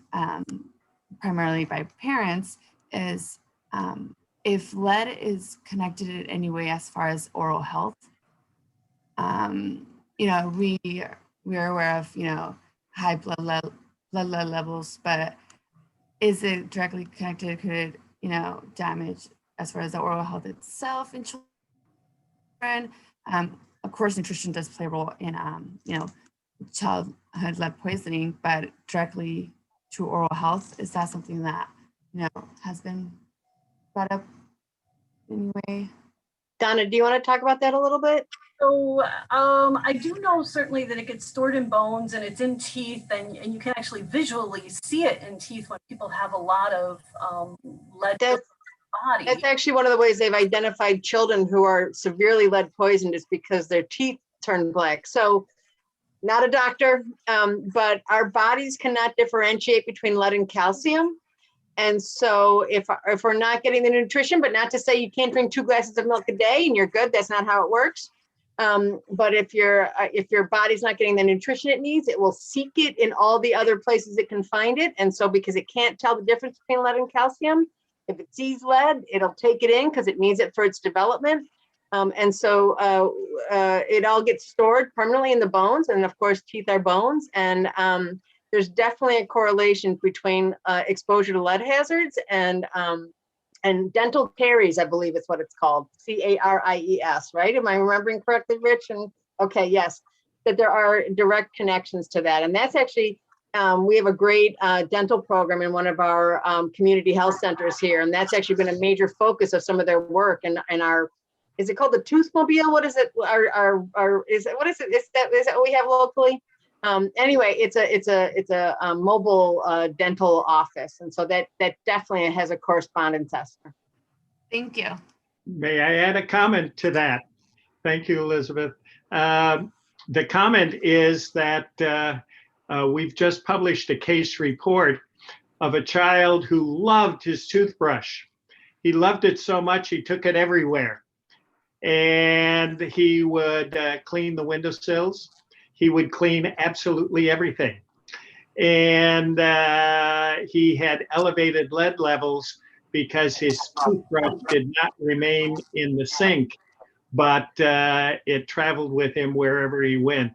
primarily by parents is if lead is connected in any way as far as oral health. You know, we're aware of, you know, high blood lead levels, but is it directly connected? Could it, you know, damage as far as the oral health itself in children? Of course, nutrition does play a role in, you know, childhood lead poisoning, but directly to oral health, is that something that, you know, has been brought up anyway. Donna, do you want to talk about that a little bit? So I do know certainly that it gets stored in bones and it's in teeth, and you can actually visually see it in teeth when people have a lot of lead in their body. That's actually one of the ways they've identified children who are severely lead poisoned is because their teeth turn black. So not a doctor, but our bodies cannot differentiate between lead and calcium. And so if we're not getting the nutrition, but not to say you can't drink 2 glasses of milk a day and you're good, that's not how it works. But if your body's not getting the nutrition it needs, it will seek it in all the other places it can find it. And so because it can't tell the difference between lead and calcium, if it sees lead, it'll take it in because it needs it for its development. And so it all gets stored permanently in the bones. And of course, teeth are bones. And there's definitely a correlation between exposure to lead hazards and dental caries, I believe is what it's called, C-A-R-I-E-S, right? Am I remembering correctly, Rich? And okay, yes, that there are direct connections to that. And that's actually, we have a great dental program in one of our community health centers here. And that's actually been a major focus of some of their work and our, is it called the Toothmobile? What is it? What is it? Is that what we have locally? Anyway, it's a mobile dental office. And so that definitely has a correspondence, Esther. Thank you. May I add a comment to that? Thank you, Elizabeth. The comment is that we've just published a case report of a child who loved his toothbrush. He loved it so much, he took it everywhere. And he would clean the windowsills. He would clean absolutely everything. And he had elevated lead levels because his toothbrush did not remain in the sink, but it traveled with him wherever he went.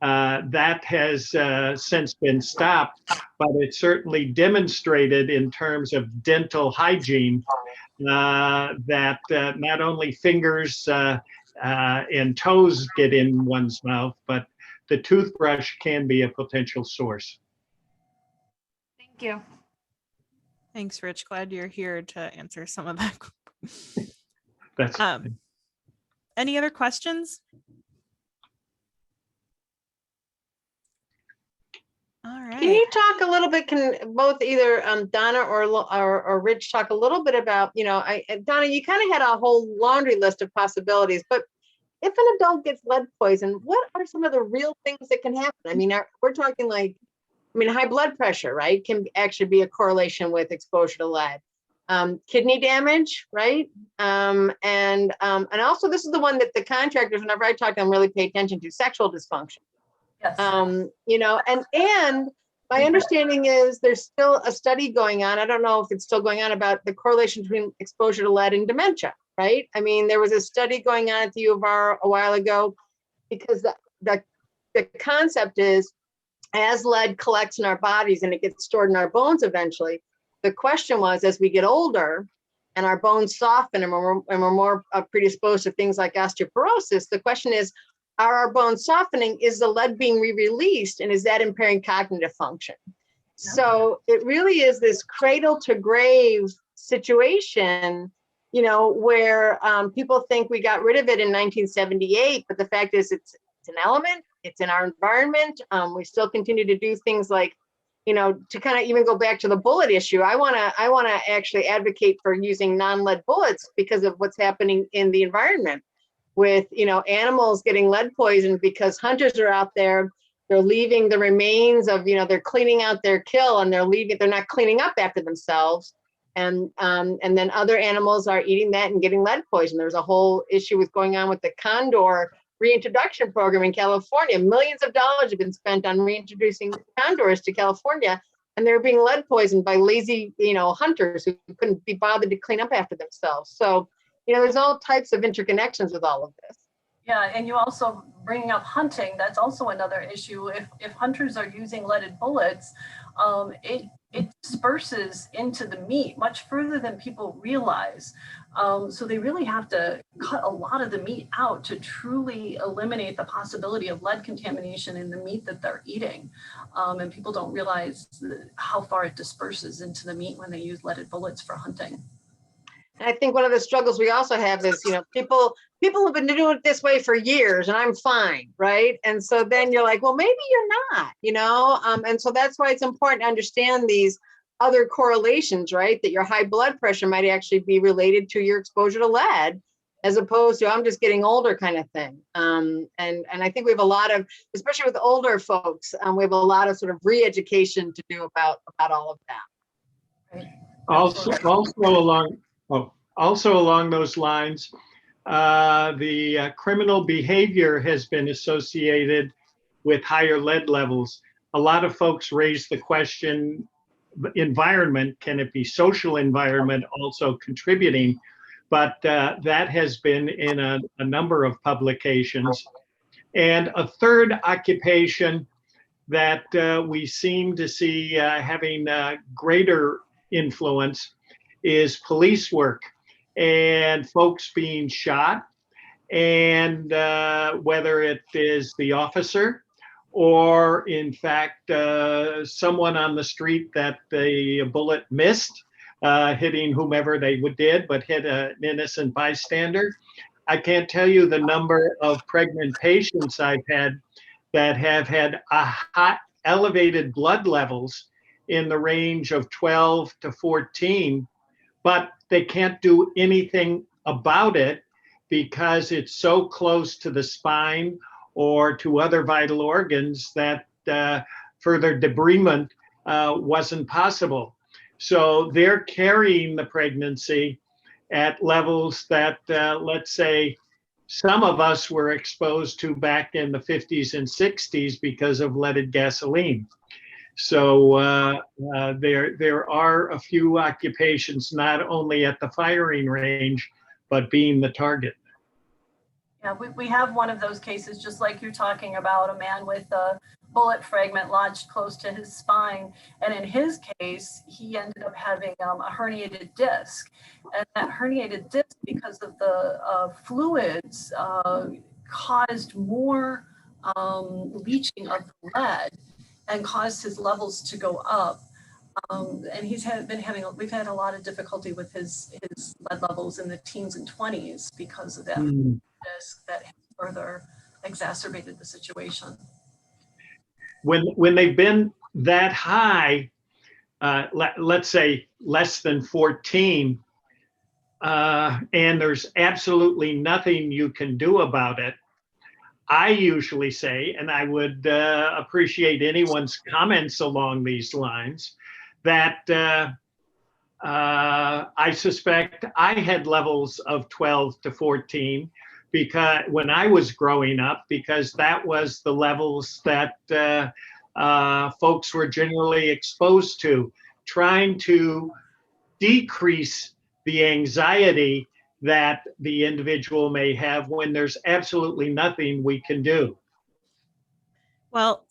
That has since been stopped, but it certainly demonstrated in terms of dental hygiene that not only fingers and toes get in one's mouth, but the toothbrush can be a potential source. Thank you. Thanks, Rich. Glad you're here to answer some of that. That's Any other questions? All right. Can you talk a little bit, can both either Donna or Rich talk a little bit about, Donna, you kind of had a whole laundry list of possibilities, but if an adult gets lead poison, what are some of the real things that can happen? I mean, we're talking like, high blood pressure, right, can actually be a correlation with exposure to lead. Kidney damage, right? And also this is the one that the contractors, whenever I talk to them, really pay attention to, sexual dysfunction. Yes. And my understanding is there's still a study going on. I don't know if it's still going on about the correlation between exposure to lead and dementia, right? I mean, there was a study going on at the U of R a while ago because the concept is as lead collects in our bodies and it gets stored in our bones eventually, the question was, as we get older and our bones soften and we're more predisposed to things like osteoporosis, the question is, are our bones softening? Is the lead being re-released? And is that impairing cognitive function? So it really is this cradle to grave situation, where people think we got rid of it in 1978, but the fact is it's an element, it's in our environment. We still continue to do things like, to kind of even go back to the bullet issue, I want to actually advocate for using non-lead bullets because of what's happening in the environment with, animals getting lead poisoned because hunters are out there, they're leaving the remains of, they're cleaning out their kill and they're not cleaning up after themselves. And then other animals are eating that and getting lead poison. There's a whole issue with going on with the condor reintroduction program in California. Millions of dollars have been spent on reintroducing condors to California, and they're being lead poisoned by lazy, hunters who couldn't be bothered to clean up after themselves. So, there's all types of interconnections with all of this. Yeah, and you also bringing up hunting, that's also another issue. If hunters are using leaded bullets, it disperses into the meat much further than people realize. So they really have to cut a lot of the meat out to truly eliminate the possibility of lead contamination in the meat that they're eating. And people don't realize how far it disperses into the meat when they use leaded bullets for hunting. And I think one of the struggles we also have is, people have been doing it this way for years and I'm fine, right? And so then you're like, well, maybe you're not, and so that's why it's important to understand these other correlations, right? That your high blood pressure might actually be related to your exposure to lead, as opposed to I'm just getting older kind of thing. And I think we have a lot of, especially with older folks, we have a lot of sort of re-education to do about all of that. Right. Also along those lines, the criminal behavior has been associated with higher lead levels. A lot of folks raise the question, environment, can it be social environment also contributing? But that has been in a number of publications. And a third occupation that we seem to see having greater influence is police work and folks being shot, and whether it is the officer or in fact someone on the street that the bullet missed, hitting whomever they did, but hit an innocent bystander. I can't tell you the number of pregnant patients I've had that have had elevated blood levels in the range of 12 to 14, but they can't do anything about it because it's so close to the spine or to other vital organs that further debridement wasn't possible. So they're carrying the pregnancy at levels that, let's say, some of us were exposed to back in the 50s and 60s because of leaded gasoline. So there are a few occupations, not only at the firing range, but being the target. Yeah, we have one of those cases, just like you're talking about, a man with a bullet fragment lodged close to his spine. And in his case, he ended up having a herniated disc. And that herniated disc, because of the fluids, caused more leaching of the lead and caused his levels to go up. And we've had a lot of difficulty with his lead levels in the teens and 20s because of that disc that has further exacerbated the situation. When they've been that high, let's say less than 14, and there's absolutely nothing you can do about it, I usually say, and I would appreciate anyone's comments along these lines, that I suspect I had levels of 12 to 14 because when I was growing up, because that was the levels that folks were generally exposed to, trying to decrease the anxiety that the individual may have when there's absolutely nothing we can do. Well,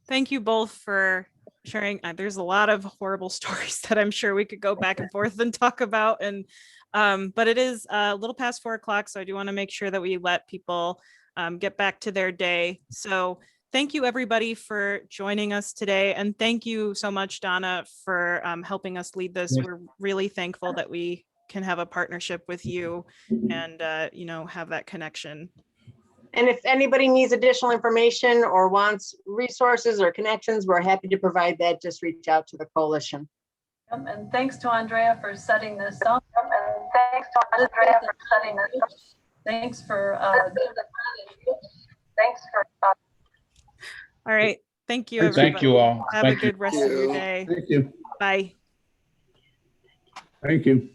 thank you both for sharing. There's a lot of horrible stories that I'm sure we could go back and forth and talk about. And but it is a little past 4 o'clock, so I do want to make sure that we let people get back to their day. So thank you everybody for joining us today. And thank you so much, Donna, for helping us lead this. We're really thankful that we can have a partnership with you and, have that connection. And if anybody needs additional information or wants resources or connections, we're happy to provide that. Just reach out to the coalition. And thanks to Andrea for setting this up. Thanks for all right. Thank you, everybody. Thank you all. Have a good rest of your day. Thank you. Bye. Thank you.